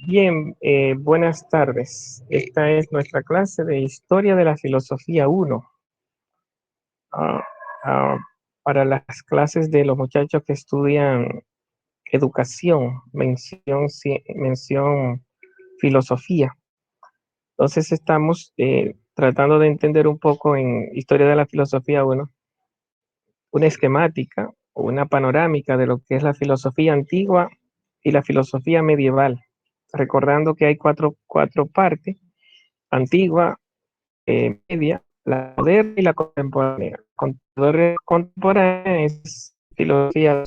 Bien, buenas tardes. Esta es nuestra clase de Historia de la Filosofía 1. Ah, ah, para las clases de los muchachos que estudian educación, mención filosofía. Entonces estamos tratando de entender un poco en Historia de la Filosofía 1, una esquemática o una panorámica de lo que es la filosofía antigua y la filosofía medieval, recordando que hay cuatro partes: antigua, media, la moderna y la contemporánea. Contemporánea es filosofía.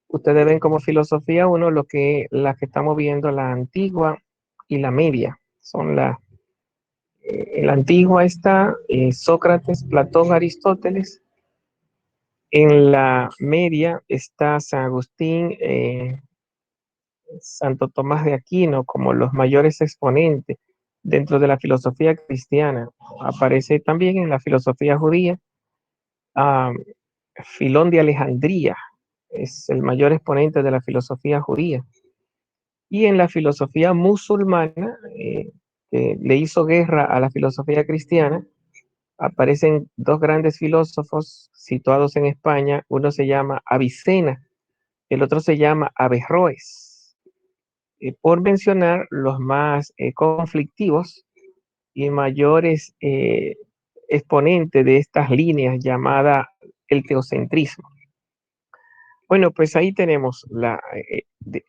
Ustedes ven como filosofía uno la que estamos viendo, la antigua y la media. Son en la antigua está Sócrates, Platón, Aristóteles. En la media está San Agustín, Santo Tomás de Aquino como los mayores exponentes dentro de la filosofía cristiana. Aparece también en la filosofía judía uh, Filón de Alejandría, es el mayor exponente de la filosofía judía. Y en la filosofía musulmana, que le hizo guerra a la filosofía cristiana, aparecen dos grandes filósofos situados en España. Uno se llama Avicena, el otro se llama Averroes, por mencionar los más conflictivos y mayores exponentes de estas líneas llamada el teocentrismo. Bueno, pues ahí tenemos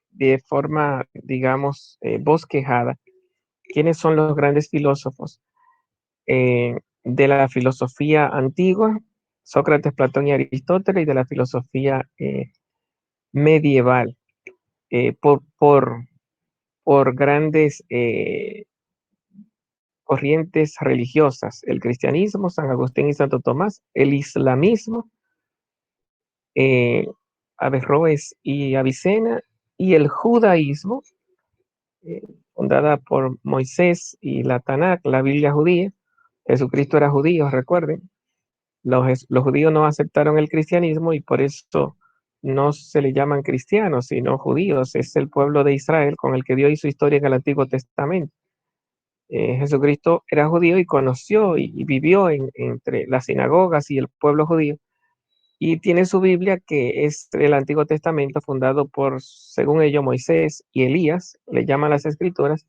de forma, digamos, bosquejada, quiénes son los grandes filósofos de la filosofía antigua: Sócrates, Platón y Aristóteles, y de la filosofía medieval, eh, por, por, por grandes corrientes religiosas: el cristianismo, San Agustín y Santo Tomás; el islamismo, eh, Averroes y Avicena; y el judaísmo, eh, fundada por Moisés y la Tanakh, la Biblia judía. Jesucristo era judío, recuerden. Los judíos no aceptaron el cristianismo y por eso no se le llaman cristianos, sino judíos. Es el pueblo de Israel con el que Dios hizo historia en el Antiguo Testamento. Jesucristo era judío y conoció y vivió entre las sinagogas y el pueblo judío. Y tiene su Biblia, que es el Antiguo Testamento, fundado por, según ellos, Moisés y Elías, le llaman las escrituras.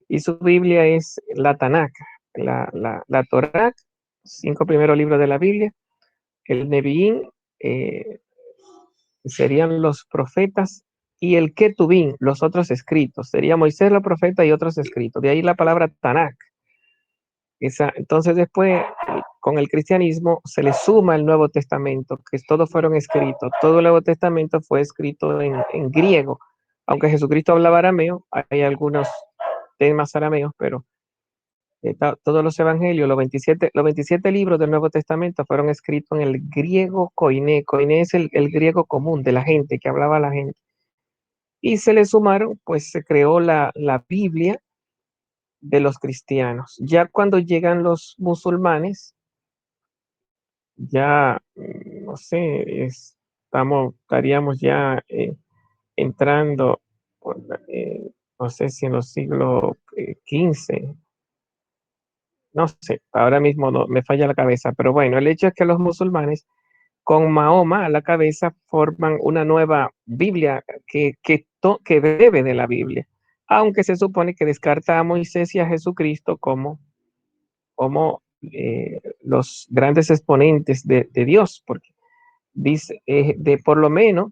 Y su Biblia es la Tanakh, la Torá, 5 primeros libros de la Biblia. El Neviín, serían los profetas, y el Ketubín, los otros escritos. Sería Moisés, los profetas y otros escritos. De ahí la palabra Tanakh. Entonces después, con el cristianismo, se le suma el Nuevo Testamento, que todos fueron escritos. Todo el Nuevo Testamento fue escrito en griego. Aunque Jesucristo hablaba arameo, hay algunos temas arameos, pero todos los evangelios, los 27 libros del Nuevo Testamento fueron escritos en el griego koiné. Koiné es el griego común de la gente, que hablaba la gente. Y se le sumaron, pues se creó la Biblia de los cristianos. Ya cuando llegan los musulmanes, ya, no sé, estaríamos ya entrando, no sé si en los siglos XV, no sé, ahora mismo no, me falla la cabeza, pero bueno, el hecho es que los musulmanes, con Mahoma a la cabeza, forman una nueva Biblia que bebe de la Biblia, aunque se supone que descarta a Moisés y a Jesucristo como los grandes exponentes de Dios, porque dice, por lo menos,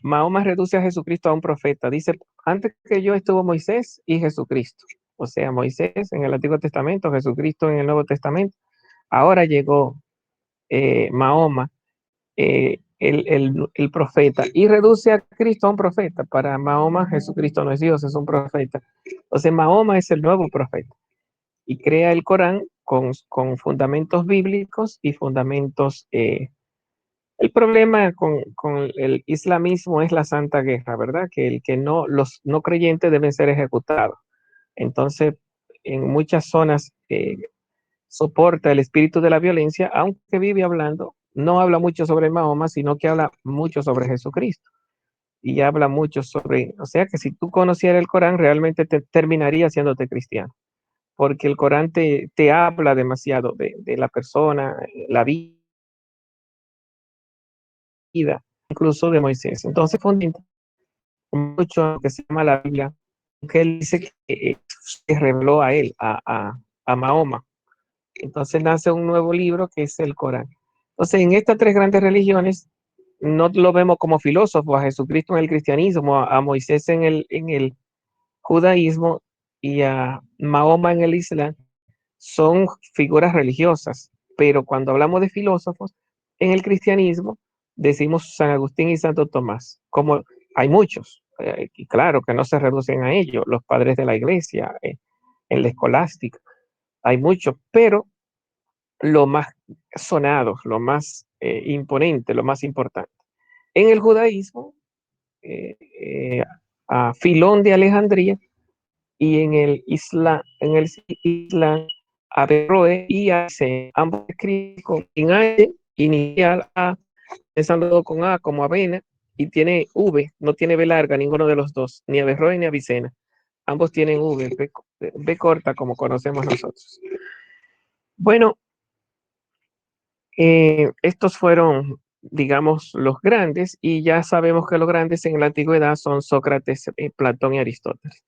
Mahoma reduce a Jesucristo a un profeta. Dice, antes que yo estuvo Moisés y Jesucristo. O sea, Moisés en el Antiguo Testamento, Jesucristo en el Nuevo Testamento. Ahora llegó Mahoma, el profeta, y reduce a Cristo a un profeta. Para Mahoma, Jesucristo no es Dios, es un profeta. Entonces, Mahoma es el nuevo profeta y crea el Corán con fundamentos bíblicos y fundamentos. El problema con el islamismo es la santa guerra, ¿verdad? Los no creyentes deben ser ejecutados. Entonces, en muchas zonas soporta el espíritu de la violencia, aunque vive hablando, no habla mucho sobre Mahoma, sino que habla mucho sobre Jesucristo. y habla mucho sobre, o sea que si tú conocieras el Corán, realmente te terminaría haciéndote cristiano, porque el Corán te habla demasiado de la persona, la vida, incluso de Moisés. Entonces, fue mucho lo que se llama la Biblia, que él dice que se reveló a él, a Mahoma. Entonces nace un nuevo libro que es el Corán. Entonces, en estas tres grandes religiones, no lo vemos como filósofos, a Jesucristo en el cristianismo, a Moisés en el judaísmo y a Mahoma en el islam, son figuras religiosas, pero cuando hablamos de filósofos, en el cristianismo decimos San Agustín y Santo Tomás, como hay muchos, y claro que no se reducen a ellos, los padres de la iglesia, en la escolástica, hay muchos, pero lo más sonado, lo más imponente, lo más importante. En el judaísmo, eh, eh, a Filón de Alejandría, y en el Islam Averroes y Avicena, ambos escriben con inicial A, empezando con A como avena, y tiene V, no tiene B larga ninguno de los dos, ni Averroes ni Avicena. Ambos tienen V, B corta como conocemos nosotros. Bueno, estos fueron, digamos, los grandes, y ya sabemos que los grandes en la antigüedad son Sócrates, Platón y Aristóteles.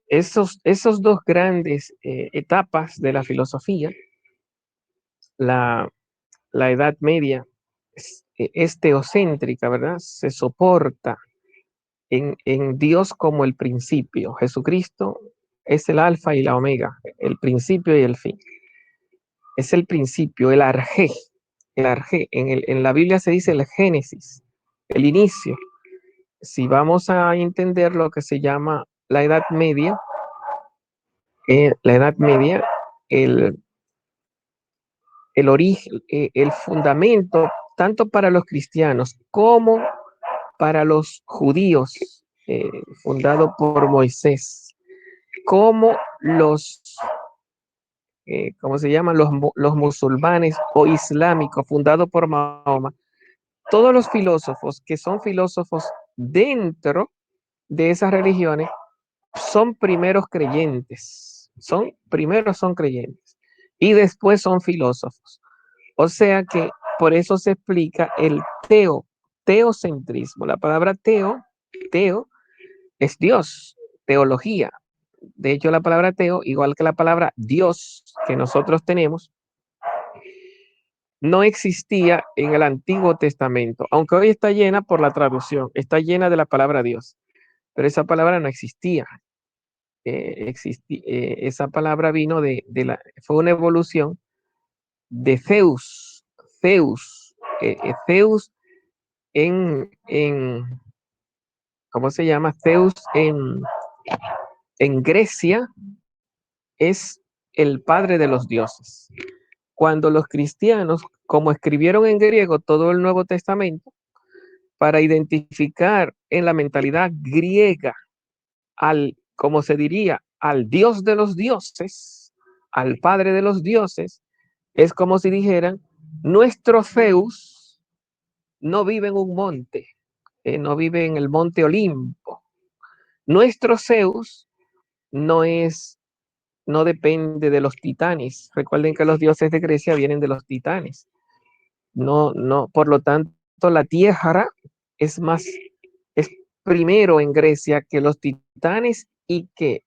Esos dos grandes etapas de la filosofía, la, la Edad Media es teocéntrica, ¿verdad? Se soporta en Dios como el principio. Jesucristo es el alfa y la omega, el principio y el fin. Es el principio, el arjé. El arjé. En la Biblia se dice el génesis, el inicio. Si vamos a entender lo que se llama la Edad Media, el, el origen, el fundamento, tanto para los cristianos como para los judíos, fundado por Moisés, como ¿cómo se llaman? Los musulmanes o islámicos, fundados por Mahoma. Todos los filósofos que son filósofos dentro de esas religiones son primeros creyentes, son creyentes y después son filósofos. O sea que por eso se explica el teocentrismo. La palabra teo es Dios, teología. De hecho, la palabra teo, igual que la palabra Dios que nosotros tenemos, no existía en el Antiguo Testamento, aunque hoy está llena por la traducción, está llena de la palabra Dios, pero esa palabra no existía. Esa palabra vino fue una evolución de Zeus, Zeus en, ¿cómo se llama? Zeus en Grecia es el padre de los dioses. Cuando los cristianos, como escribieron en griego todo el Nuevo Testamento, para identificar en la mentalidad griega como se diría, al Dios de los dioses, al Padre de los dioses, es como si dijeran, nuestro Zeus no vive en un monte, no vive en el monte Olimpo. Nuestro Zeus no es, no depende de los titanes. Recuerden que los dioses de Grecia vienen de los titanes. No, no, por lo tanto, la tierra es es primero en Grecia que los titanes y que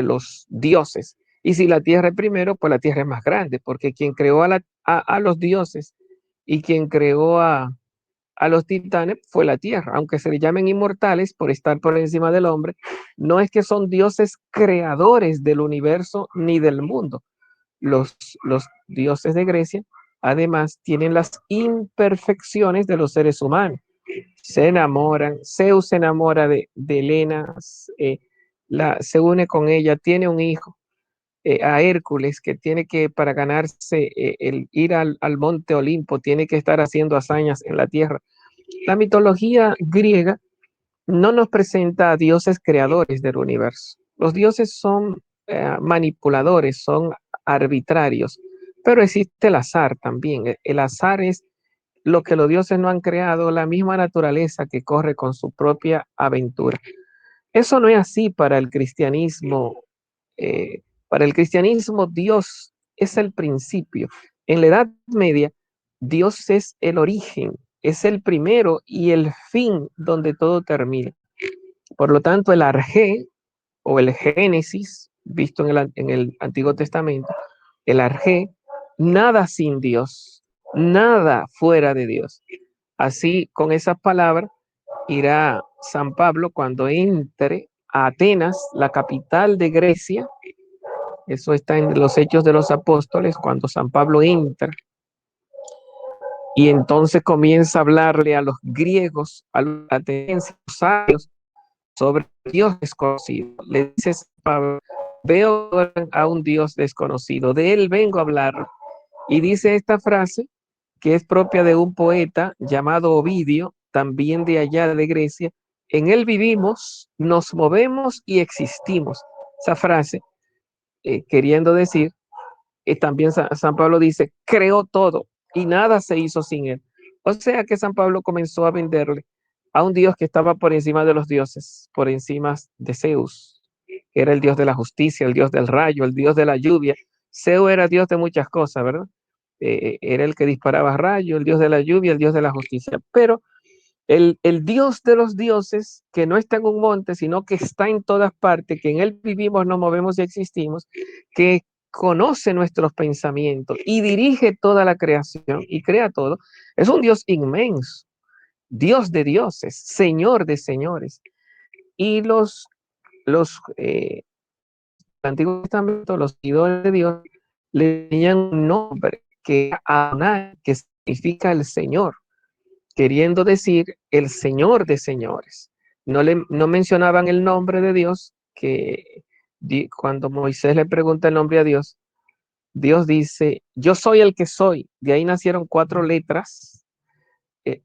los dioses. Y si la tierra es primero, pues la tierra es más grande, porque quien creó a los dioses y quien creó a los titanes fue la tierra, aunque se le llamen inmortales por estar por encima del hombre, no es que son dioses creadores del universo ni del mundo. Los dioses de Grecia, además, tienen las imperfecciones de los seres humanos. Se enamoran, Zeus se enamora de Helena, se une con ella, tiene un hijo, a Hércules, que tiene que, para ganarse el ir al monte Olimpo, tiene que estar haciendo hazañas en la tierra. La mitología griega no nos presenta a dioses creadores del universo. Los dioses son manipuladores, son arbitrarios, pero existe el azar también. El azar es lo que los dioses no han creado, la misma naturaleza que corre con su propia aventura. Eso no es así para el cristianismo. Para el cristianismo, Dios es el principio. En la Edad Media, Dios es el origen, es el primero y el fin donde todo termina. Por lo tanto, el arjé o el Génesis, visto en el Antiguo Testamento, el arjé, nada sin Dios, nada fuera de Dios. Así, con esas palabras, irá San Pablo cuando entre a Atenas, la capital de Grecia. Eso está en los Hechos de los Apóstoles, cuando San Pablo entra y entonces comienza a hablarle a los griegos, a los atenienses, sobre Dios desconocido. Le dice Pablo, veo a un Dios desconocido, de él vengo a hablar. Y dice esta frase que es propia de un poeta llamado Ovidio, también de allá de Grecia. En él vivimos, nos movemos y existimos. Esa frase, queriendo decir, también San Pablo dice, creó todo y nada se hizo sin él. O sea que San Pablo comenzó a venderle a un Dios que estaba por encima de los dioses, por encima de Zeus, que era el Dios de la justicia, el Dios del rayo, el Dios de la lluvia. Zeus era Dios de muchas cosas, ¿verdad? Era el que disparaba rayos, el Dios de la lluvia, el Dios de la justicia. Pero el Dios de los dioses, que no está en un monte, sino que está en todas partes, que en él vivimos, nos movemos y existimos, que conoce nuestros pensamientos y dirige toda la creación y crea todo, es un Dios inmenso, Dios de dioses, Señor de señores. Y los Antiguo Testamento, los seguidores de Dios, le tenían un nombre que Adonai, que significa el Señor, queriendo decir el Señor de señores. No mencionaban el nombre de Dios, que cuando Moisés le pregunta el nombre a Dios, Dios dice, yo soy el que soy. De ahí nacieron 4 letras,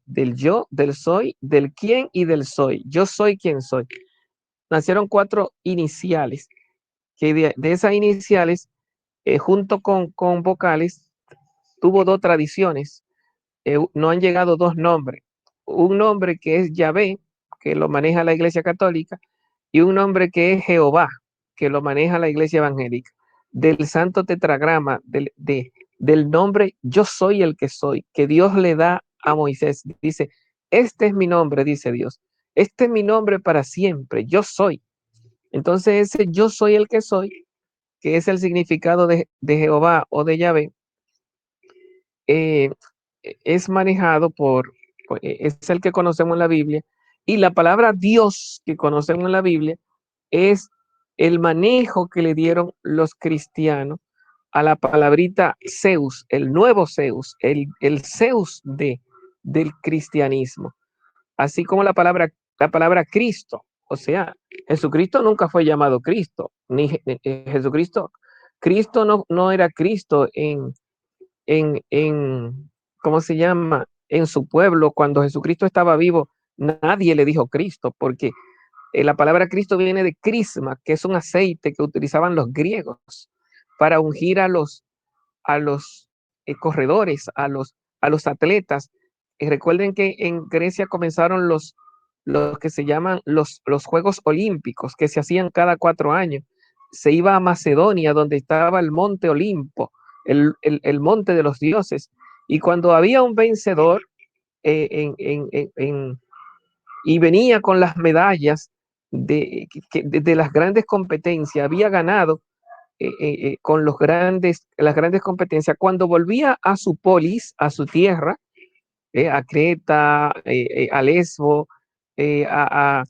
del yo, del soy, del quién y del soy. Yo soy quien soy. Nacieron 4 iniciales, que de esas iniciales, junto con vocales, tuvo 2 tradiciones. No han llegado 2 nombres. Un nombre que es Yahvé, que lo maneja la Iglesia Católica, y un nombre que es Jehová, que lo maneja la Iglesia Evangélica. Del santo tetragrama, del nombre yo soy el que soy, que Dios le da a Moisés. Dice, este es mi nombre, dice Dios. Este es mi nombre para siempre, yo soy. Entonces ese yo soy el que soy, que es el significado de Jehová o de Yahvé, eh, es manejado es el que conocemos en la Biblia, y la palabra Dios que conocemos en la Biblia es el manejo que le dieron los cristianos a la palabrita Zeus, el nuevo Zeus, el Zeus del cristianismo, así como la palabra Cristo. O sea, Jesucristo nunca fue llamado Cristo, ni Jesucristo, Cristo no era Cristo en, ¿cómo se llama? En su pueblo, cuando Jesucristo estaba vivo, nadie le dijo Cristo, porque la palabra Cristo viene de crisma, que es un aceite que utilizaban los griegos para ungir a los corredores, a los atletas. Y recuerden que en Grecia comenzaron los que se llaman los Juegos Olímpicos, que se hacían cada 4 años. Se iba a Macedonia, donde estaba el monte Olimpo, el monte de los dioses. Y cuando había un vencedor y venía con las medallas de las grandes competencias, había ganado con las grandes competencias, cuando volvía a su polis, a su tierra, a Creta, a Lesbo, a,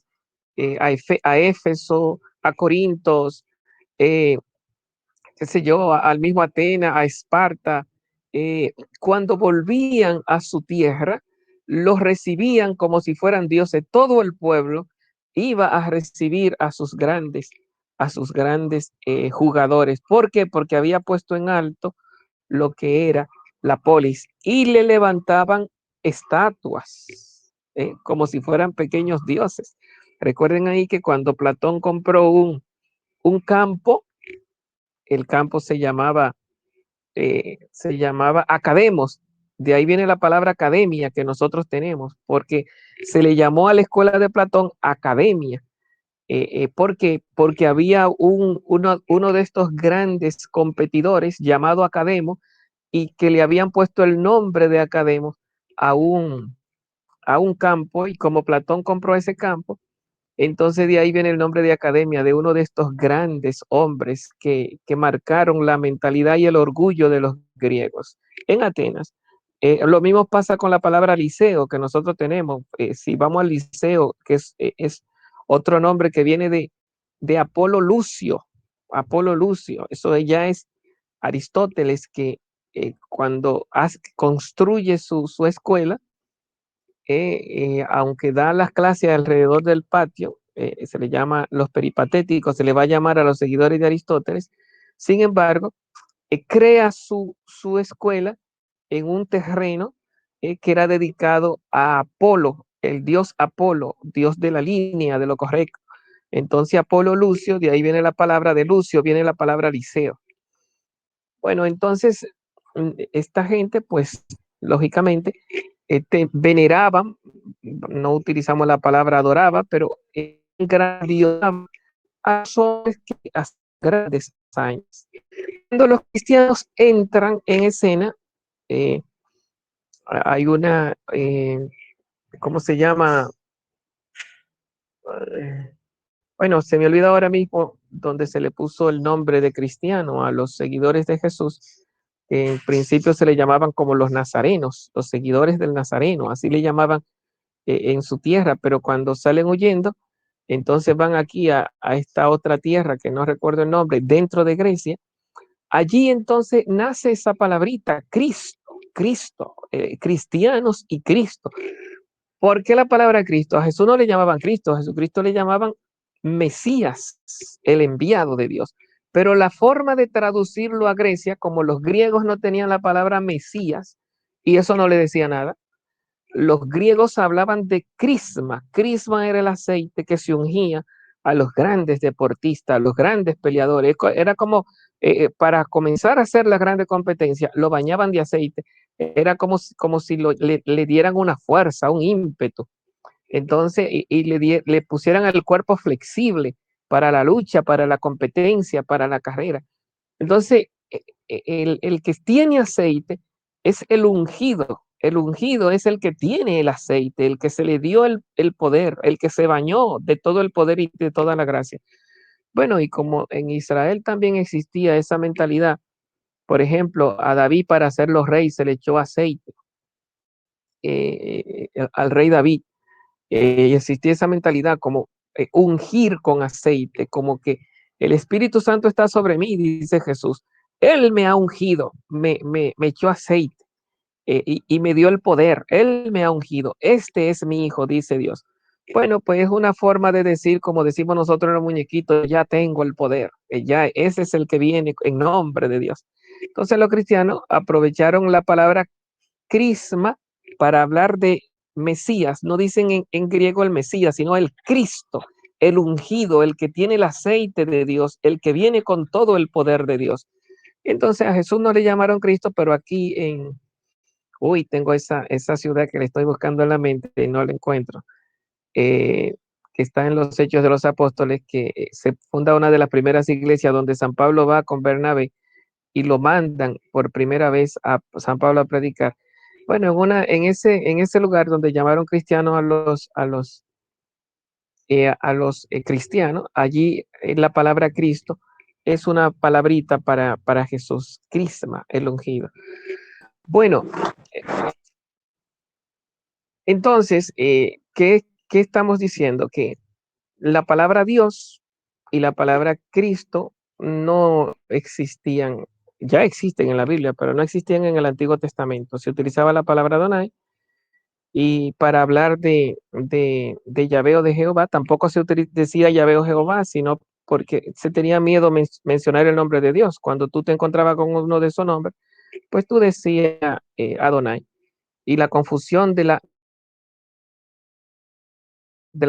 a Éfeso, a Corintos, eh, qué sé yo, al mismo Atenas, a Esparta, cuando volvían a su tierra, los recibían como si fueran dioses. Todo el pueblo iba a recibir a sus grandes jugadores. ¿Por qué? Porque había puesto en alto lo que era la polis y le levantaban estatuas, como si fueran pequeños dioses. Recuerden ahí que cuando Platón compró un campo, el campo se llamaba Academos, De ahí viene la palabra academia que nosotros tenemos, porque se le llamó a la escuela de Platón academia. ¿Por qué? Porque había uno de estos grandes competidores llamado Academo y que le habían puesto el nombre de Academo a a un campo, y como Platón compró ese campo, entonces de ahí viene el nombre de academia, de uno de estos grandes hombres que marcaron la mentalidad y el orgullo de los griegos en Atenas. Lo mismo pasa con la palabra liceo que nosotros tenemos. Si vamos al liceo, que es otro nombre que viene de Apolo Lucio. Apolo Lucio, eso ya es Aristóteles que cuando construye su escuela, aunque da las clases alrededor del patio, se le llama los peripatéticos, se le va a llamar a los seguidores de Aristóteles. Sin embargo, crea su escuela en un terreno que era dedicado a Apolo, el dios Apolo, dios de la línea, de lo correcto. Entonces Apolo Lucio, de ahí viene la palabra de Lucio, viene la palabra liceo. Bueno, entonces esta gente, pues, lógicamente, veneraban, no utilizamos la palabra adoraba, pero grandiosaban a hombres que hacen grandes hazañas. Cuando los cristianos entran en escena, eh, hay una, ¿cómo se llama? Eh, bueno, se me olvida ahora mismo donde se le puso el nombre de cristiano a los seguidores de Jesús. En principio se le llamaban como los nazarenos, los seguidores del Nazareno, así le llamaban en su tierra, pero cuando salen huyendo, entonces van aquí a esta otra tierra que no recuerdo el nombre, dentro de Grecia. Allí entonces nace esa palabrita, Cristo, Cristo, cristianos y Cristo. ¿Por qué la palabra Cristo? A Jesús no le llamaban Cristo, a Jesucristo le llamaban Mesías, el enviado de Dios. Pero la forma de traducirlo a Grecia, como los griegos no tenían la palabra Mesías, y eso no le decía nada, los griegos hablaban de crisma. Crisma era el aceite que se ungía a los grandes deportistas, a los grandes peleadores. Era como para comenzar a hacer la grande competencia, lo bañaban de aceite. Era como si le dieran una fuerza, un ímpetu. Entonces, y le pusieran el cuerpo flexible para la lucha, para la competencia, para la carrera. Entonces, el que tiene aceite es el ungido. El ungido es el que tiene el aceite, el que se le dio el poder, el que se bañó de todo el poder y de toda la gracia. Bueno, y como en Israel también existía esa mentalidad, por ejemplo, a David para hacerlo rey se le echó aceite al rey David. Existía esa mentalidad como ungir con aceite, como que el Espíritu Santo está sobre mí, dice Jesús. Él me ha ungido, me echó aceite y me dio el poder. Él me ha ungido. Este es mi hijo, dice Dios. Bueno, pues es una forma de decir, como decimos nosotros en los muñequitos, ya tengo el poder. Ya ese es el que viene en nombre de Dios. Entonces los cristianos aprovecharon la palabra crisma para hablar de Mesías. No dicen en griego el Mesías, sino el Cristo, el ungido, el que tiene el aceite de Dios, el que viene con todo el poder de Dios. Entonces a Jesús no le llamaron Cristo, pero aquí tengo esa ciudad que le estoy buscando en la mente y no la encuentro, que está en los Hechos de los Apóstoles, que se funda una de las primeras iglesias donde San Pablo va con Bernabé y lo mandan por primera vez a San Pablo a predicar. Bueno, en ese lugar donde llamaron cristianos a los cristianos, allí la palabra Cristo es una palabrita para Jesús, crisma, el ungido. Bueno, entonces, ¿qué estamos diciendo? Que la palabra Dios y la palabra Cristo no existían, ya existen en la Biblia, pero no existían en el Antiguo Testamento. Se utilizaba la palabra Adonai y para hablar de Yahvé o de Jehová, tampoco se decía Yahvé o Jehová, sino porque se tenía miedo mencionar el nombre de Dios. Cuando tú te encontrabas con uno de esos nombres, pues tú decías Adonai. Y la confusión de las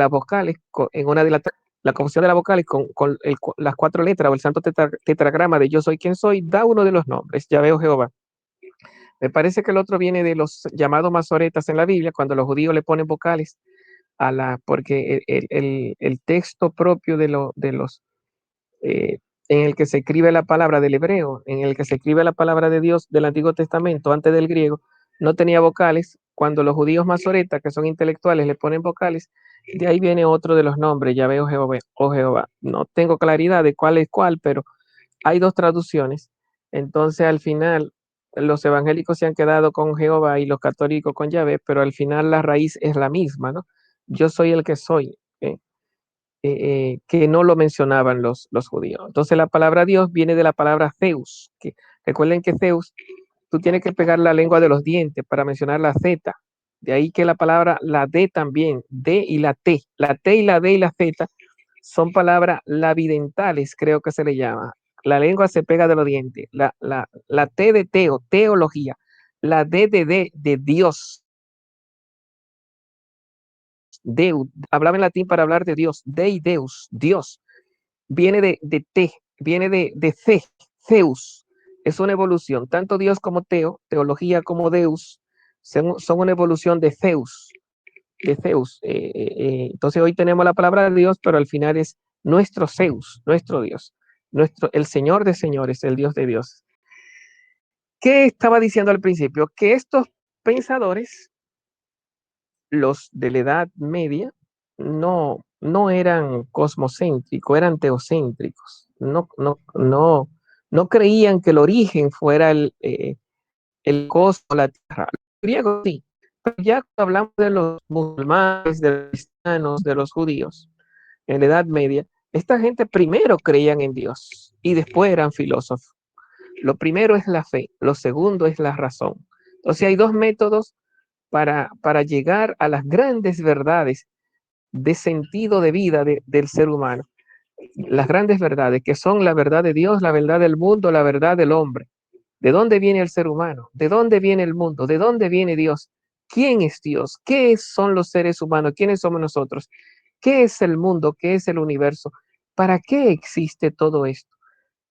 vocales en una de la confusión de las vocales con las cuatro letras o el santo tetragrama de yo soy quien soy, da uno de los nombres, Yahvé o Jehová. Me parece que el otro viene de los llamados masoretas en la Biblia, cuando los judíos le ponen vocales porque el texto propio de los en el que se escribe la palabra del hebreo, en el que se escribe la palabra de Dios del Antiguo Testamento antes del griego, no tenía vocales. Cuando los judíos masoretas, que son intelectuales, le ponen vocales, de ahí viene otro de los nombres, Yahvé o Jehová. No tengo claridad de cuál es cuál, pero hay dos traducciones. Entonces, al final, los evangélicos se han quedado con Jehová y los católicos con Yahvé, pero al final la raíz es la misma, ¿no? Yo soy el que soy. Que no lo mencionaban los judíos. Entonces la palabra Dios viene de la palabra Zeus, que recuerden que Zeus, tú tienes que pegar la lengua de los dientes para mencionar la Z. De ahí que la palabra, la D también, D y la T y la D y la Z son palabras lavidentales, creo que se le llama. La lengua se pega de los dientes. La T de teo, teología. La D de Dios. Deus, hablaba en latín para hablar de Dios. Dei Deus, Dios. Viene de te, viene de ce, Zeus. Es una evolución. Tanto Dios como Teo, teología como Deus, son una evolución de Zeus. De Zeus. Entonces hoy tenemos la palabra de Dios, pero al final es nuestro Zeus, nuestro Dios, el Señor de señores, el Dios de dioses. ¿Qué estaba diciendo al principio? Que estos pensadores, los de la Edad Media, no eran cosmocéntricos, eran teocéntricos. No creían que el origen fuera el cosmos, la tierra. Los griegos sí, pero ya hablamos de los musulmanes, de los cristianos, de los judíos, en la Edad Media, esta gente primero creían en Dios y después eran filósofos. Lo primero es la fe, lo segundo es la razón. Entonces hay dos métodos para llegar a las grandes verdades de sentido de vida del ser humano. Las grandes verdades, que son la verdad de Dios, la verdad del mundo, la verdad del hombre. ¿De dónde viene el ser humano? ¿De dónde viene el mundo? ¿De dónde viene Dios? ¿Quién es Dios? ¿Qué son los seres humanos? ¿Quiénes somos nosotros? ¿Qué es el mundo? ¿Qué es el universo? ¿Para qué existe todo esto?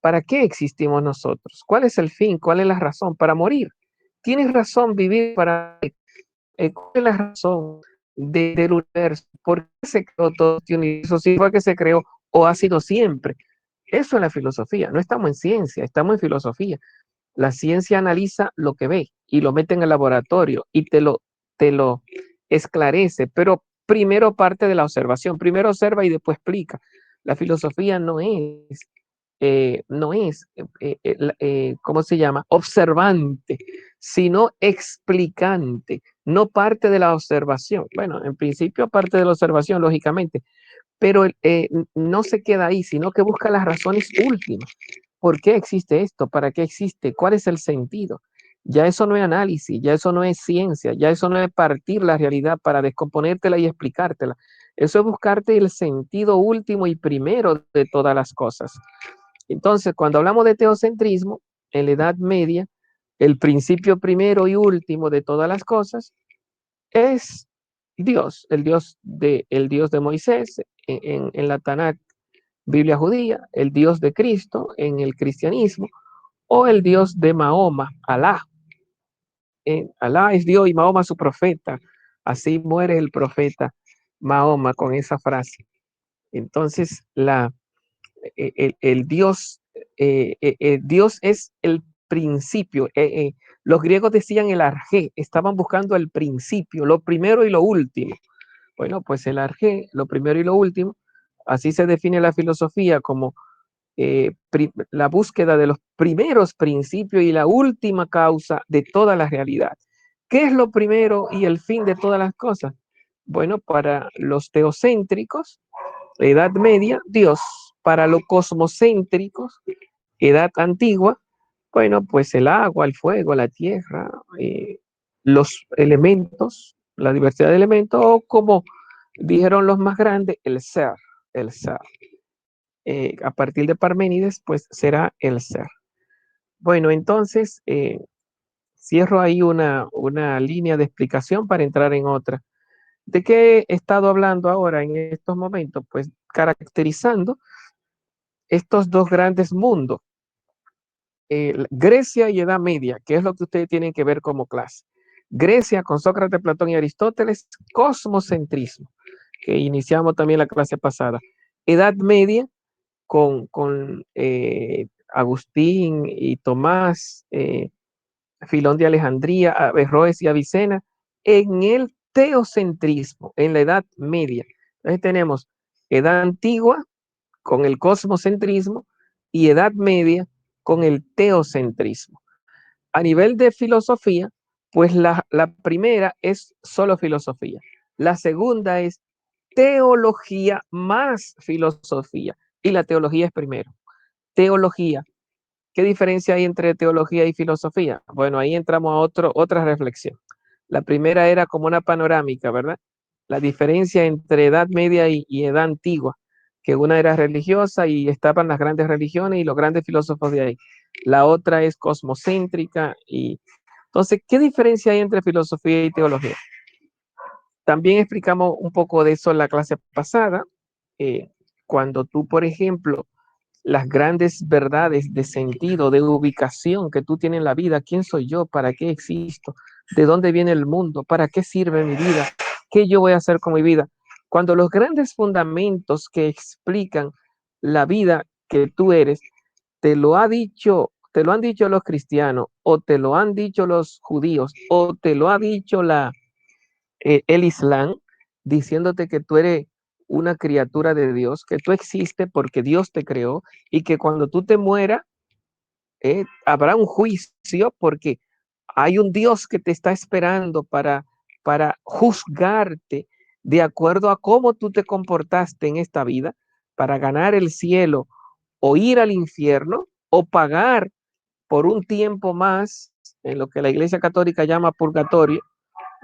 ¿Para qué existimos nosotros? ¿Cuál es el fin? ¿Cuál es la razón? Para morir. ¿Tienes razón vivir para cuál es la razón del universo? ¿Por qué se creó todo este universo? ¿Si fue que se creó o ha sido siempre? Eso es la filosofía. No estamos en ciencia, estamos en filosofía. La ciencia analiza lo que ve y lo mete en el laboratorio y te lo esclarece, pero primero parte de la observación. Primero observa y después explica. La filosofía no es, ¿cómo se llama? Observante, sino explicante, no parte de la observación. Bueno, en principio parte de la observación, lógicamente, pero no se queda ahí, sino que busca las razones últimas. ¿Por qué existe esto? ¿Para qué existe? ¿Cuál es el sentido? Ya eso no es análisis, ya eso no es ciencia, ya eso no es partir la realidad para descomponértela y explicártela. Eso es buscarte el sentido último y primero de todas las cosas. Entonces, cuando hablamos de teocentrismo, en la Edad Media, el principio primero y último de todas las cosas es Dios, el Dios de Moisés en la Tanakh, Biblia judía, el Dios de Cristo en el cristianismo, o el Dios de Mahoma, Alá. Alá es Dios y Mahoma su profeta. Así muere el profeta Mahoma con esa frase. Entonces, el Dios es el principio. Los griegos decían el arjé, estaban buscando el principio, lo primero y lo último. Bueno, pues el arjé, lo primero y lo último, así se define la filosofía como la búsqueda de los primeros principios y la última causa de toda la realidad. ¿Qué es lo primero y el fin de todas las cosas? Bueno, para los teocéntricos, Edad Media, Dios. Para los cosmocéntricos, Edad Antigua, bueno, pues el agua, el fuego, la tierra, los elementos, la diversidad de elementos, o como dijeron los más grandes, el ser, el ser. A partir de Parménides, pues será el ser. Bueno, entonces cierro ahí una línea de explicación para entrar en otra. ¿De qué he estado hablando ahora en estos momentos? Pues, caracterizando estos dos grandes mundos, Grecia y Edad Media, que es lo que ustedes tienen que ver como clase. Grecia con Sócrates, Platón y Aristóteles, cosmocentrismo, que iniciamos también la clase pasada. Edad Media con Agustín y Tomás, Filón de Alejandría, Averroes y Avicena, en el teocentrismo, en la Edad Media. Entonces tenemos Edad Antigua con el cosmocentrismo y Edad Media con el teocentrismo. A nivel de filosofía, pues la primera es solo filosofía. La segunda es teología más filosofía. Y la teología es primero. Teología. ¿Qué diferencia hay entre teología y filosofía? Bueno, ahí entramos a otra reflexión. La primera era como una panorámica, ¿verdad? La diferencia entre Edad Media y Edad Antigua, que una era religiosa y estaban las grandes religiones y los grandes filósofos de ahí. La otra es cosmocéntrica. Y entonces, ¿qué diferencia hay entre filosofía y teología? También explicamos un poco de eso en la clase pasada. Cuando tú, por ejemplo, las grandes verdades de sentido, de ubicación que tú tienes en la vida, quién soy yo, para qué existo, de dónde viene el mundo, para qué sirve mi vida, qué yo voy a hacer con mi vida. Cuando los grandes fundamentos que explican la vida que tú eres, te lo han dicho los cristianos, o te lo han dicho los judíos, o te lo ha dicho el Islam, diciéndote que tú eres una criatura de Dios, que tú existes porque Dios te creó y que cuando tú te mueras, habrá un juicio porque hay un Dios que te está esperando para juzgarte de acuerdo a cómo tú te comportaste en esta vida, para ganar el cielo o ir al infierno o pagar por un tiempo más en lo que la Iglesia Católica llama purgatorio,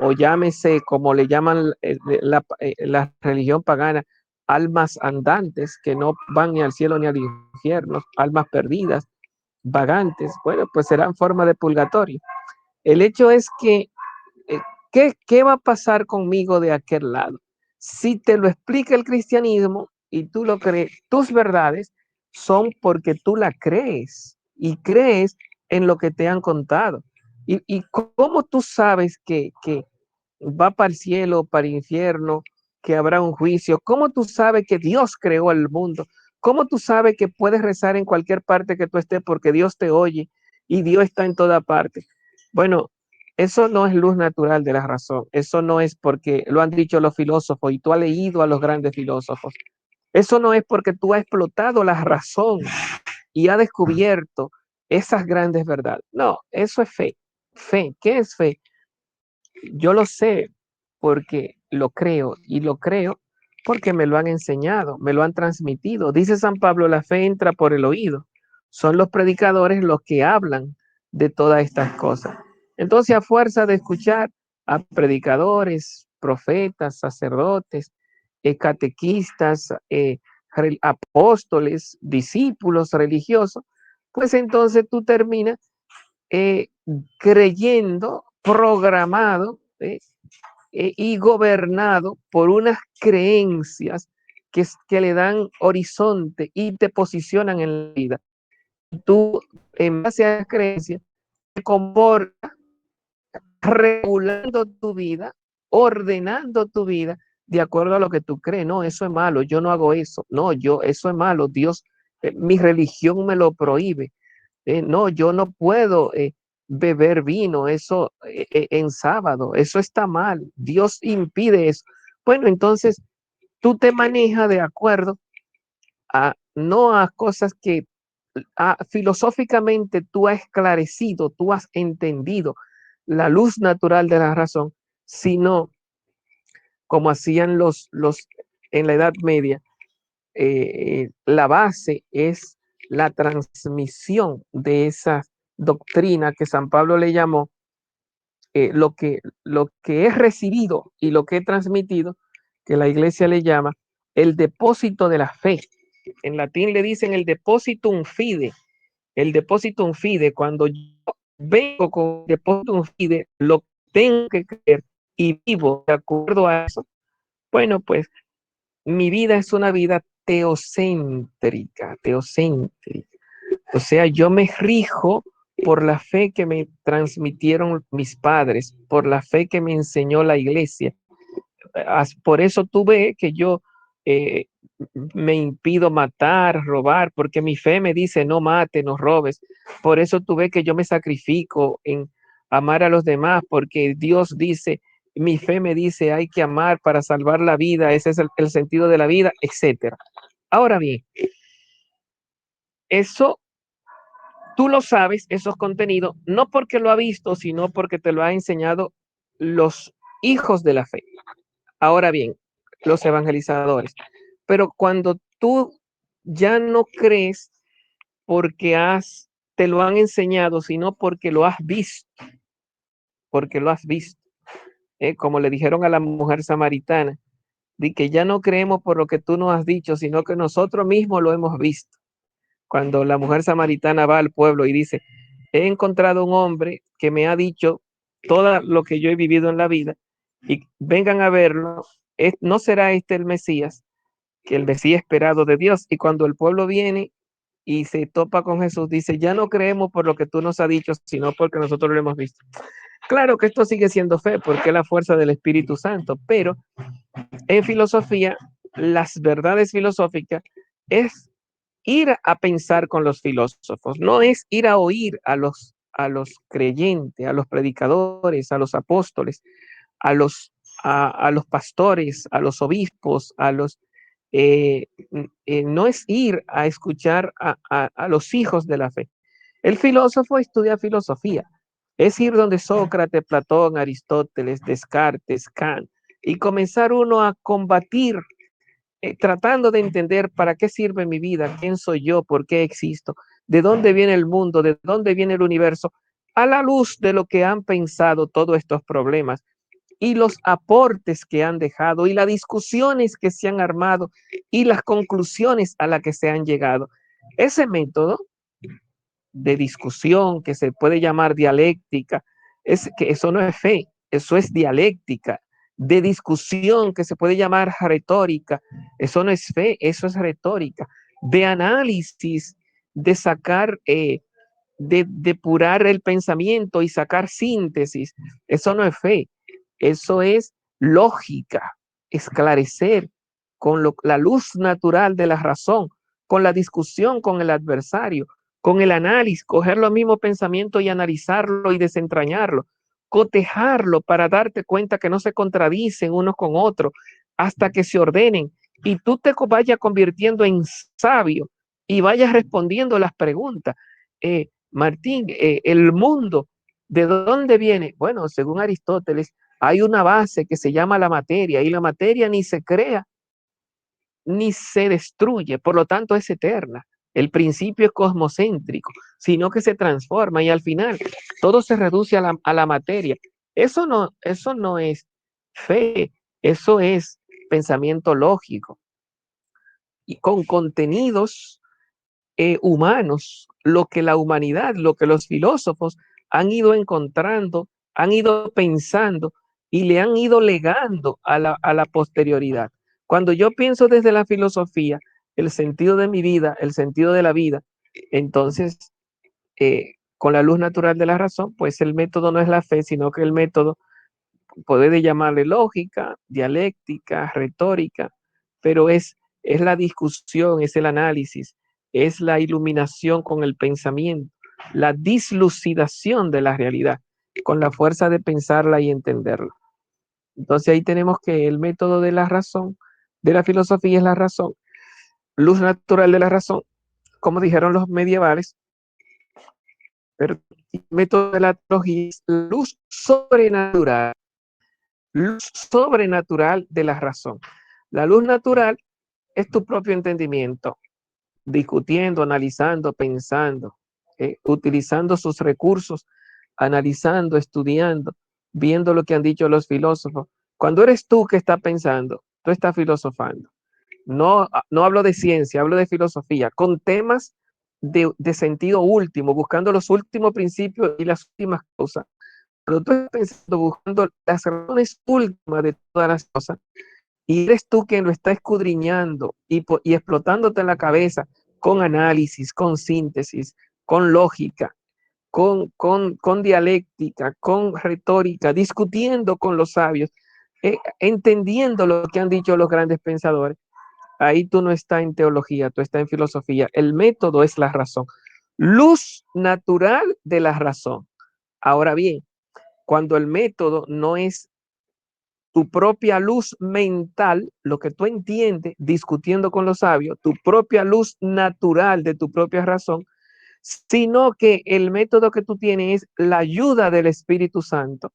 o llámese como le llaman la religión pagana, almas andantes que no van ni al cielo ni al infierno, almas perdidas, vagantes, bueno, pues serán forma de purgatorio. El hecho es que, ¿qué va a pasar conmigo de aquel lado? Si te lo explica el cristianismo y tú lo crees, tus verdades son porque tú la crees y crees en lo que te han contado. Y cómo tú sabes que va para el cielo, para el infierno, que habrá un juicio. ¿Cómo tú sabes que Dios creó el mundo? ¿Cómo tú sabes que puedes rezar en cualquier parte que tú estés porque Dios te oye y Dios está en toda parte? Bueno, eso no es luz natural de la razón. Eso no es porque lo han dicho los filósofos y tú has leído a los grandes filósofos. Eso no es porque tú has explotado la razón y has descubierto esas grandes verdades. No, eso es fe. Fe, ¿qué es fe? Yo lo sé porque lo creo y lo creo porque me lo han enseñado, me lo han transmitido. Dice San Pablo, la fe entra por el oído. Son los predicadores los que hablan de todas estas cosas. Entonces, a fuerza de escuchar a predicadores, profetas, sacerdotes, catequistas, apóstoles, discípulos religiosos, pues entonces tú terminas eh, creyendo, programado y gobernado por unas creencias que le dan horizonte y te posicionan en la vida. Tú, en base a las creencias, te comportas regulando tu vida, ordenando tu vida de acuerdo a lo que tú crees. No, eso es malo, yo no hago eso. No, eso es malo. Dios, mi religión me lo prohíbe. No, yo no puedo beber vino, eso en sábado, eso está mal, Dios impide eso. Bueno, entonces tú te manejas de acuerdo a no a cosas que filosóficamente tú has esclarecido, tú has entendido la luz natural de la razón, sino como hacían los en la Edad Media, la base es la transmisión de esa doctrina que San Pablo le llamó lo que es recibido y lo que es transmitido, que la iglesia le llama el depósito de la fe. En latín le dicen el depositum fide. El depositum fide, cuando yo vengo con el depositum fide, lo tengo que creer y vivo de acuerdo a eso, bueno, pues mi vida es una vida teocéntrica, teocéntrica. O sea, yo me rijo por la fe que me transmitieron mis padres, por la fe que me enseñó la iglesia. Por eso tú ves que yo eh, me impido matar, robar, porque mi fe me dice no mates, no robes. Por eso tú ves que yo me sacrifico en amar a los demás, porque Dios dice, mi fe me dice hay que amar para salvar la vida, ese es el sentido de la vida, etcétera. Ahora bien, eso tú lo sabes, esos contenidos, no porque lo ha visto, sino porque te lo ha enseñado los hijos de la fe. Ahora bien, los evangelizadores. Pero cuando tú ya no crees porque te lo han enseñado, sino porque lo has visto. Como le dijeron a la mujer samaritana, de que ya no creemos por lo que tú nos has dicho, sino que nosotros mismos lo hemos visto. Cuando la mujer samaritana va al pueblo y dice, he encontrado un hombre que me ha dicho todo lo que yo he vivido en la vida y vengan a verlo, ¿no será este el Mesías? Que el Mesías esperado de Dios. Y cuando el pueblo viene y se topa con Jesús, dice, ya no creemos por lo que tú nos has dicho, sino porque nosotros lo hemos visto. Claro que esto sigue siendo fe, porque es la fuerza del Espíritu Santo, pero en filosofía, las verdades filosóficas es ir a pensar con los filósofos, no es ir a oír a los creyentes, a los predicadores, a los apóstoles, a los pastores, a los obispos, eh, no es ir a escuchar a los hijos de la fe. El filósofo estudia filosofía, es ir donde Sócrates, Platón, Aristóteles, Descartes, Kant, y comenzar uno a combatir, tratando de entender para qué sirve mi vida, quién soy yo, por qué existo, de dónde viene el mundo, de dónde viene el universo, a la luz de lo que han pensado todos estos problemas y los aportes que han dejado y las discusiones que se han armado y las conclusiones a las que se han llegado. Ese método de discusión que se puede llamar dialéctica, es que eso no es fe, eso es dialéctica, de discusión que se puede llamar retórica, eso no es fe, eso es retórica, de análisis, de sacar, de depurar el pensamiento y sacar síntesis, eso no es fe, eso es lógica, esclarecer con la luz natural de la razón, con la discusión con el adversario, con el análisis, coger los mismos pensamientos y analizarlo y desentrañarlo, cotejarlo para darte cuenta que no se contradicen unos con otros hasta que se ordenen y tú te vayas convirtiendo en sabio y vayas respondiendo las preguntas. Martín, el mundo, ¿de dónde viene? Bueno, según Aristóteles, hay una base que se llama la materia y la materia ni se crea ni se destruye, por lo tanto es eterna. El principio es cosmocéntrico, sino que se transforma y al final todo se reduce a la materia. Eso no es fe, eso es pensamiento lógico y con contenidos humanos, lo que la humanidad, lo que los filósofos han ido encontrando, han ido pensando y le han ido legando a la posterioridad. Cuando yo pienso desde la filosofía, el sentido de mi vida, el sentido de la vida, entonces, con la luz natural de la razón, pues el método no es la fe, sino que el método puede llamarle lógica, dialéctica, retórica, pero es la discusión, es el análisis, es la iluminación con el pensamiento, la dislucidación de la realidad, con la fuerza de pensarla y entenderla. Entonces ahí tenemos que el método de la razón, de la filosofía es la razón, luz natural de la razón, como dijeron los medievales, pero el método de la teología es luz sobrenatural de la razón. La luz natural es tu propio entendimiento, discutiendo, analizando, pensando, utilizando sus recursos, analizando, estudiando, viendo lo que han dicho los filósofos. Cuando eres tú que estás pensando, tú estás filosofando. No hablo de ciencia, hablo de filosofía, con temas de sentido último, buscando los últimos principios y las últimas causas. Cuando tú estás pensando, buscando las razones últimas de todas las cosas, y eres tú quien lo está escudriñando y explotándote en la cabeza con análisis, con síntesis, con lógica, con dialéctica, con retórica, discutiendo con los sabios, entendiendo lo que han dicho los grandes pensadores. Ahí tú no estás en teología, tú estás en filosofía. El método es la razón. Luz natural de la razón. Ahora bien, cuando el método no es tu propia luz mental, lo que tú entiendes discutiendo con los sabios, tu propia luz natural de tu propia razón, sino que el método que tú tienes es la ayuda del Espíritu Santo,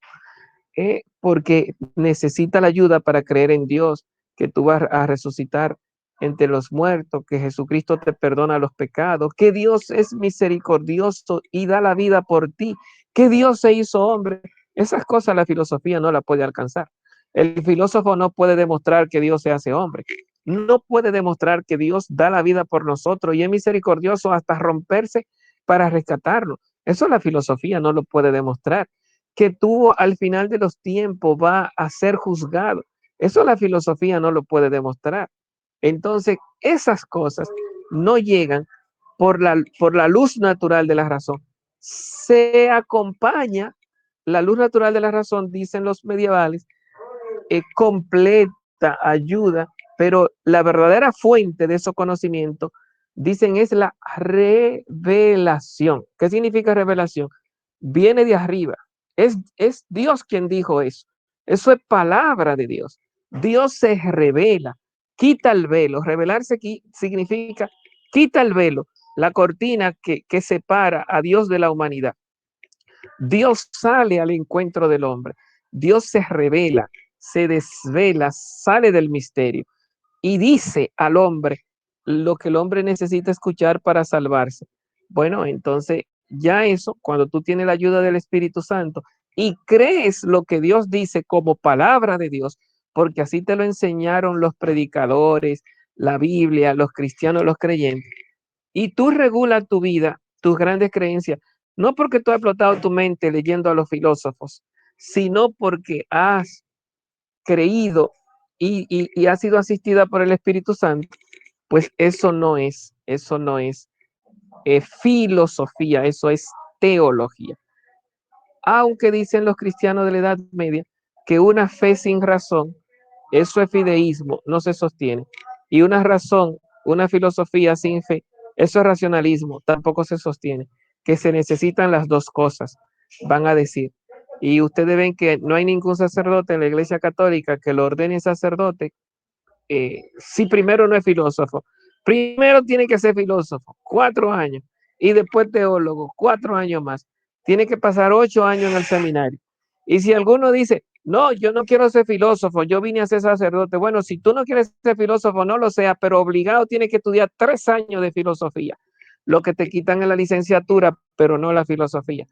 porque necesita la ayuda para creer en Dios, que tú vas a resucitar entre los muertos, que Jesucristo te perdona los pecados, que Dios es misericordioso y da la vida por ti, que Dios se hizo hombre. Esas cosas la filosofía no la puede alcanzar. El filósofo no puede demostrar que Dios se hace hombre. No puede demostrar que Dios da la vida por nosotros y es misericordioso hasta romperse para rescatarlo. Eso la filosofía no lo puede demostrar. Que tú al final de los tiempos va a ser juzgado. Eso la filosofía no lo puede demostrar. Entonces, esas cosas no llegan por la luz natural de la razón. Se acompaña la luz natural de la razón, dicen los medievales, completa ayuda, pero la verdadera fuente de esos conocimientos, dicen, es la revelación. ¿Qué significa revelación? Viene de arriba. Es Dios quien dijo eso. Eso es palabra de Dios. Dios se revela, quita el velo. Revelarse aquí significa quita el velo, la cortina que separa a Dios de la humanidad. Dios sale al encuentro del hombre. Dios se revela, se desvela, sale del misterio y dice al hombre lo que el hombre necesita escuchar para salvarse. Bueno, entonces ya eso, cuando tú tienes la ayuda del Espíritu Santo y crees lo que Dios dice como palabra de Dios, porque así te lo enseñaron los predicadores, la Biblia, los cristianos, los creyentes, y tú regulas tu vida, tus grandes creencias, no porque tú has explotado tu mente leyendo a los filósofos, sino porque has creído y has sido asistida por el Espíritu Santo, pues eso no es filosofía, eso es teología. Aunque dicen los cristianos de la Edad Media que una fe sin razón, eso es fideísmo, no se sostiene. Y una razón, una filosofía sin fe, eso es racionalismo, tampoco se sostiene. Que se necesitan las dos cosas, van a decir. Y ustedes ven que no hay ningún sacerdote en la Iglesia Católica que lo ordene sacerdote si primero no es filósofo. Primero tiene que ser filósofo, 4 años, y después teólogo, 4 años más. Tiene que pasar 8 años en el seminario. Y si alguno dice, no, yo no quiero ser filósofo, yo vine a ser sacerdote. Bueno, si tú no quieres ser filósofo, no lo seas, pero obligado tiene que estudiar 3 años de filosofía, lo que te quitan en la licenciatura, pero no la filosofía.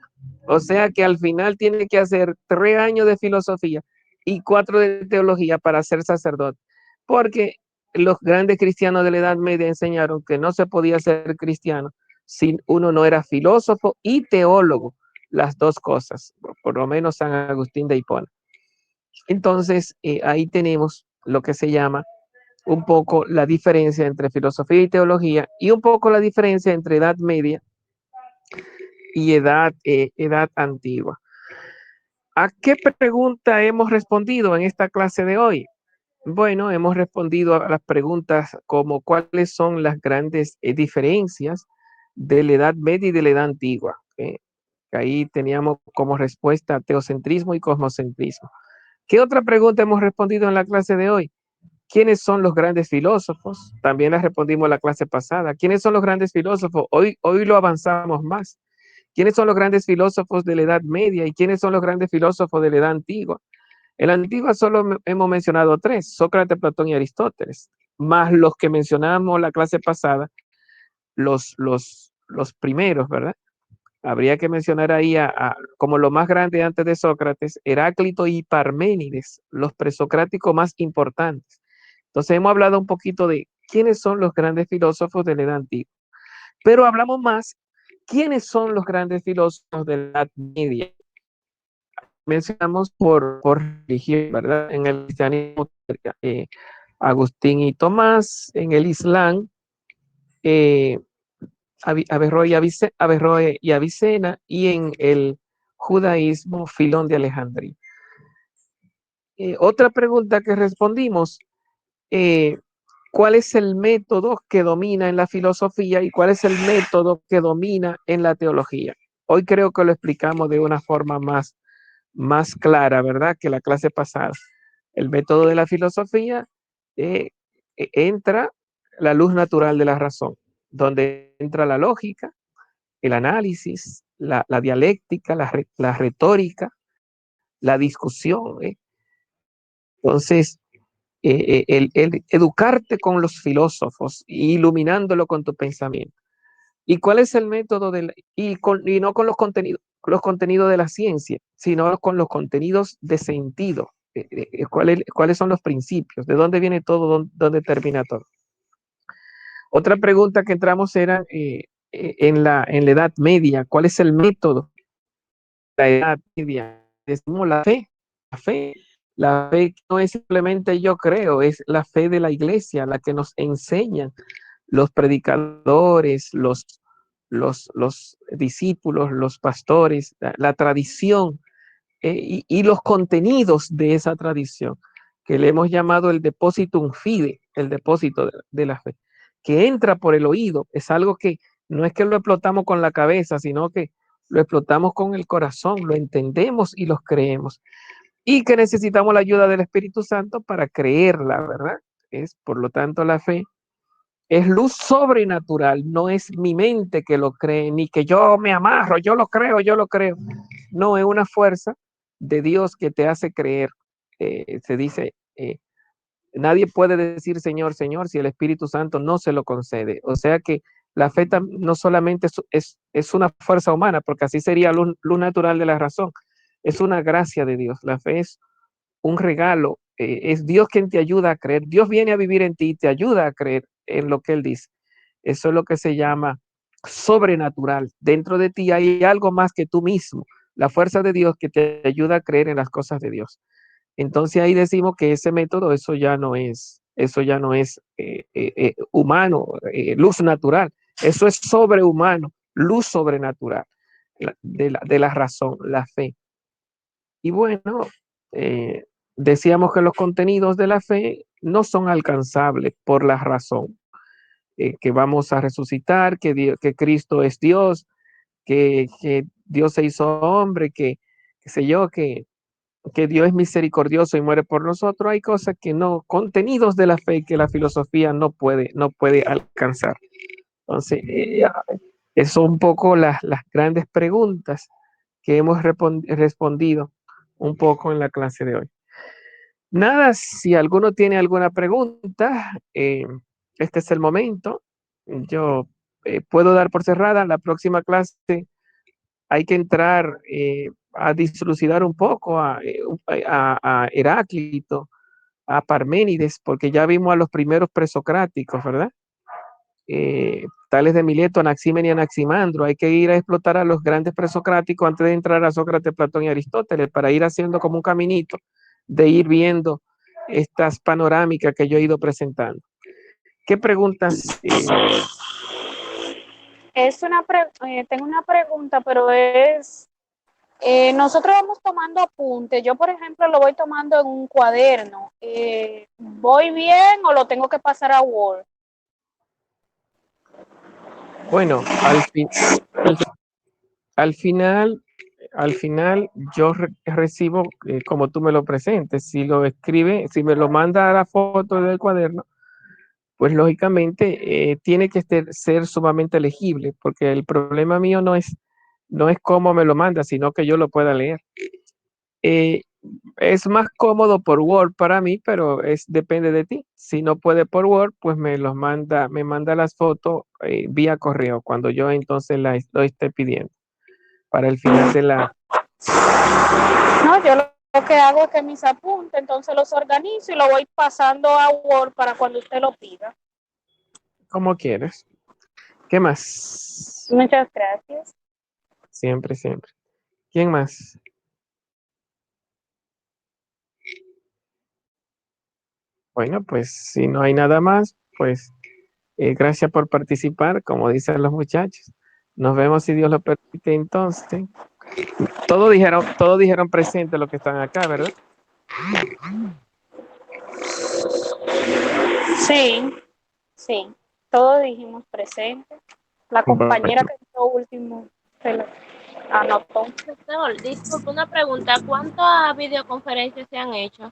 O sea que al final tiene que hacer 3 años de filosofía y 4 de teología para ser sacerdote, porque los grandes cristianos de la Edad Media enseñaron que no se podía ser cristiano si uno no era filósofo y teólogo, las dos cosas, por lo menos San Agustín de Hipona. Entonces, ahí tenemos lo que se llama un poco la diferencia entre filosofía y teología y un poco la diferencia entre Edad Media y edad antigua. ¿A qué pregunta hemos respondido en esta clase de hoy? Bueno, hemos respondido a las preguntas como cuáles son las grandes diferencias de la Edad Media y de la Edad Antigua. Ahí teníamos como respuesta teocentrismo y cosmocentrismo. ¿Qué otra pregunta hemos respondido en la clase de hoy? ¿Quiénes son los grandes filósofos? También la respondimos la clase pasada. ¿Quiénes son los grandes filósofos? Hoy lo avanzamos más. ¿Quiénes son los grandes filósofos de la Edad Media y quiénes son los grandes filósofos de la Edad Antigua? En la Antigua solo hemos mencionado 3, Sócrates, Platón y Aristóteles, más los que mencionamos la clase pasada, los primeros, ¿verdad? Habría que mencionar ahí como lo más grande antes de Sócrates, Heráclito y Parménides, los presocráticos más importantes. Entonces hemos hablado un poquito de quiénes son los grandes filósofos de la Edad Antigua, pero hablamos más quiénes son los grandes filósofos de la Edad Media. Mencionamos por religión, ¿verdad? En el cristianismo, Agustín y Tomás, en el Islam, eh, Averroes y Avicena, y en el judaísmo Filón de Alejandría. Otra pregunta que respondimos, eh, ¿cuál es el método que domina en la filosofía y cuál es el método que domina en la teología? Hoy creo que lo explicamos de una forma más clara, ¿verdad? Que la clase pasada. El método de la filosofía, entra la luz natural de la razón, donde entra la lógica, el análisis, la dialéctica, la retórica, la discusión. Entonces, el educarte con los filósofos, iluminándolo con tu pensamiento. ¿Y cuál es el método y no con los contenidos de la ciencia, sino con los contenidos de sentido? ¿Cuáles son los principios? ¿De dónde viene todo? ¿Dónde termina todo? Otra pregunta que entramos era, en la Edad Media, ¿cuál es el método de la Edad Media? Decimos la fe. La fe, la fe no es simplemente yo creo, es la fe de la iglesia, la que nos enseñan los predicadores, los discípulos, los pastores, la tradición, y los contenidos de esa tradición, que le hemos llamado el depositum fide, el depósito de la fe, que entra por el oído. Es algo que no es que lo explotamos con la cabeza, sino que lo explotamos con el corazón, lo entendemos y los creemos. Y que necesitamos la ayuda del Espíritu Santo para creerla, ¿verdad? Es, por lo tanto, la fe es luz sobrenatural, no es mi mente que lo cree, ni que yo me amarro, yo lo creo, yo lo creo. No, es una fuerza de Dios que te hace creer. Se dice, nadie puede decir Señor, Señor, si el Espíritu Santo no se lo concede. O sea que la fe no solamente es una fuerza humana, porque así sería luz natural de la razón, es una gracia de Dios. La fe es un regalo, es Dios quien te ayuda a creer. Dios viene a vivir en ti y te ayuda a creer en lo que Él dice. Eso es lo que se llama sobrenatural. Dentro de ti hay algo más que tú mismo, la fuerza de Dios que te ayuda a creer en las cosas de Dios. Entonces ahí decimos que ese método, eso ya no es humano, luz natural, eso es sobrehumano, luz sobrenatural, de la razón, la fe. Y bueno, eh, decíamos que los contenidos de la fe no son alcanzables por la razón, que vamos a resucitar, que Cristo es Dios, que Dios se hizo hombre, qué sé yo, que Dios es misericordioso y muere por nosotros. Hay cosas que no, contenidos de la fe que la filosofía no puede alcanzar. Entonces, esas son un poco las grandes preguntas que hemos respondido un poco en la clase de hoy. Nada, si alguno tiene alguna pregunta, este es el momento. Yo puedo dar por cerrada. La próxima clase hay que entrar, a dislucidar un poco a Heráclito, a Parménides, porque ya vimos a los primeros presocráticos, ¿verdad? Tales de Mileto, Anaxímenes y Anaximandro. Hay que ir a explotar a los grandes presocráticos antes de entrar a Sócrates, Platón y Aristóteles, para ir haciendo como un caminito de ir viendo estas panorámicas que yo he ido presentando. ¿Qué preguntas? Tengo una pregunta, pero nosotros vamos tomando apuntes. Yo, por ejemplo, lo voy tomando en un cuaderno. ¿Voy bien o lo tengo que pasar a Word? Bueno, al, al final, al final yo recibo, como tú me lo presentes. Si lo escribe, si me lo manda a la foto del cuaderno, pues lógicamente, tiene que ser sumamente legible, porque el problema mío no es cómo me lo manda, sino que yo lo pueda leer. Eh, es más cómodo por Word para mí, pero depende de ti. Si no puede por Word, pues me manda las fotos, vía correo, cuando yo entonces lo esté pidiendo para el final de la... No, yo lo que hago es que mis apuntes, entonces los organizo y lo voy pasando a Word para cuando usted lo pida. Como quieres. ¿Qué más? Muchas gracias. Siempre, siempre. ¿Quién más? Bueno, pues si no hay nada más, pues Gracias por participar, como dicen los muchachos. Nos vemos si Dios lo permite entonces. Todos dijeron presente los que están acá, ¿verdad? Sí, sí, todos dijimos presente. La compañera que entró último se lo anotó. Doctor, disculpe una pregunta. ¿Cuántas videoconferencias se han hecho?